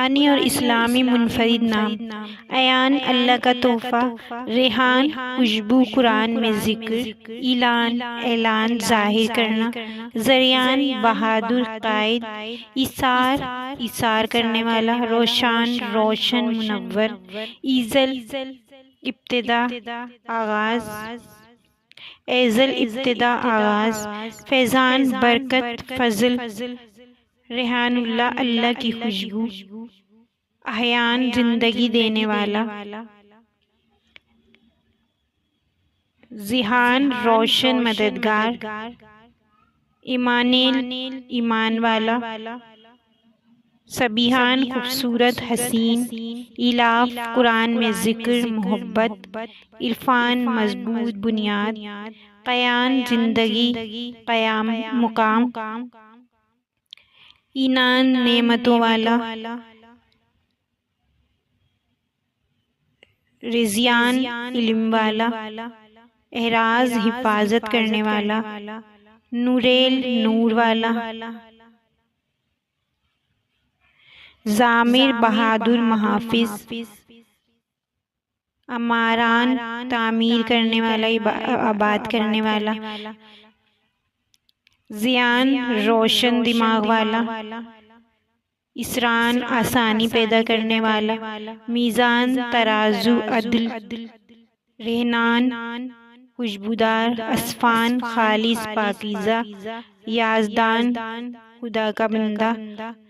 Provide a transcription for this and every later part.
कुरानी और इस्लामी मुनफरिद नाम। अयान अल्लाह का तोहफ़ा, रेहान खुशबू कुरान में ज़िक्र, इलान ऐलान ज़ाहिर करना, ज़रियान बहादुर कायद, इसार इसार करने वाला, रोशान रोशन मुनव्वर, ईज़ल इब्तिदा आगाज़, एज़ल इब्तिदा आगाज़, फैज़ान बरकत फ़ज़ल, रेहानुल्लाह अल्लाह की खुशबू, अहयान जिंदगी देने वाला, जिहान रोशन मददगार, ईमानेल ईमान वाला, सबिहान खूबसूरत हसीन, इलाफ कुरान में ज़िक्र मोहब्बत, इरफान मजबूत बुनियाद, क़यान जिंदगी, क़याम मुकाम, ईनान नेमतों वाला, रिज़ियान इल्म वाला, एहराज हिफाजत करने वाला, नूरेल नूर वाला, ज़ामिर बहादुर महाफिज, अमारान तामीर करने वाला, आबाद करने वाला, ज़ियान रोशन दिमाग वाला, इसरान आसानी पैदा करने वाला, मीज़ान तराजू अदल, रहनान खुशबूदार, असफ़ान खालिस पाकीज़ा, याज़दान खुदा का बंदा,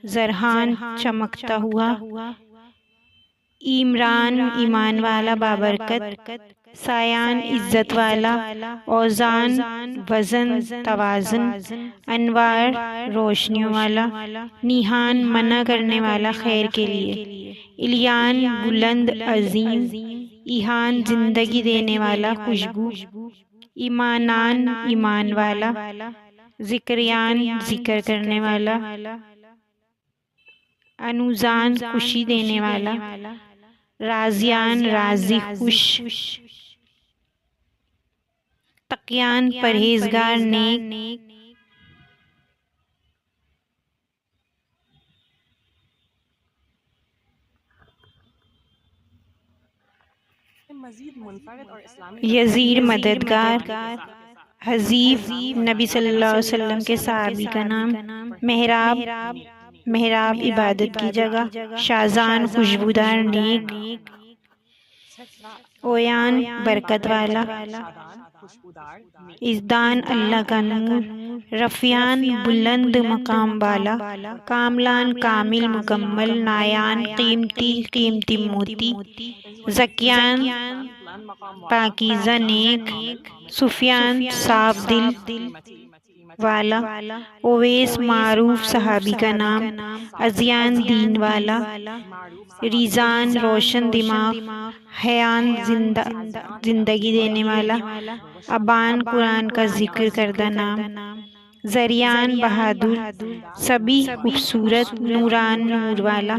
ज़रहान चमकता हुआ, इमरान ईमान वाला बाबरकत, सायान इज़्ज़त वाला, औज़ान वज़न तवाज़न, अनवार रोशनियों वाला, निहान मना करने वाला खैर के लिए, इलियान बुलंद अजीम, ईहान जिंदगी देने वाला खुशबू, ईमानान ईमान वाला, ज़िक्रियान जिक्र करने वाला, अनुजान खुशी देने वाला, राज़ियान राज़ी खुश, तकियान परहेजगार नेक, यज़ीर मददगार, हज़ीफ नबी सल्लल्लाहु अलैहि वसल्लम के सहाबी का नाम, मेहराब मेहराब इबादत की जगह, शाज़ान खुशबूदार नेक, ओयान बरकत वाला, इज़दान अल्लाह का नूर, रफ़ियान बुलंद मकाम वाला, कामलान कामिल मुकम्मल, नायान कीमती कीमती मोती, ज़कियान पाकीज़ा नेक, सुफियान साफ दिल वाला, ओवैस मारूफ सहाबी का नाम, अज़ियान दीन वाला, रिज़ान रोशन दिमाग, हयान जिंदगी देने वाला, अबान कुरान का जिक्र करदा नाम, ज़रियान बहादुर, सभी खूबसूरत, नूरान नूर वाला।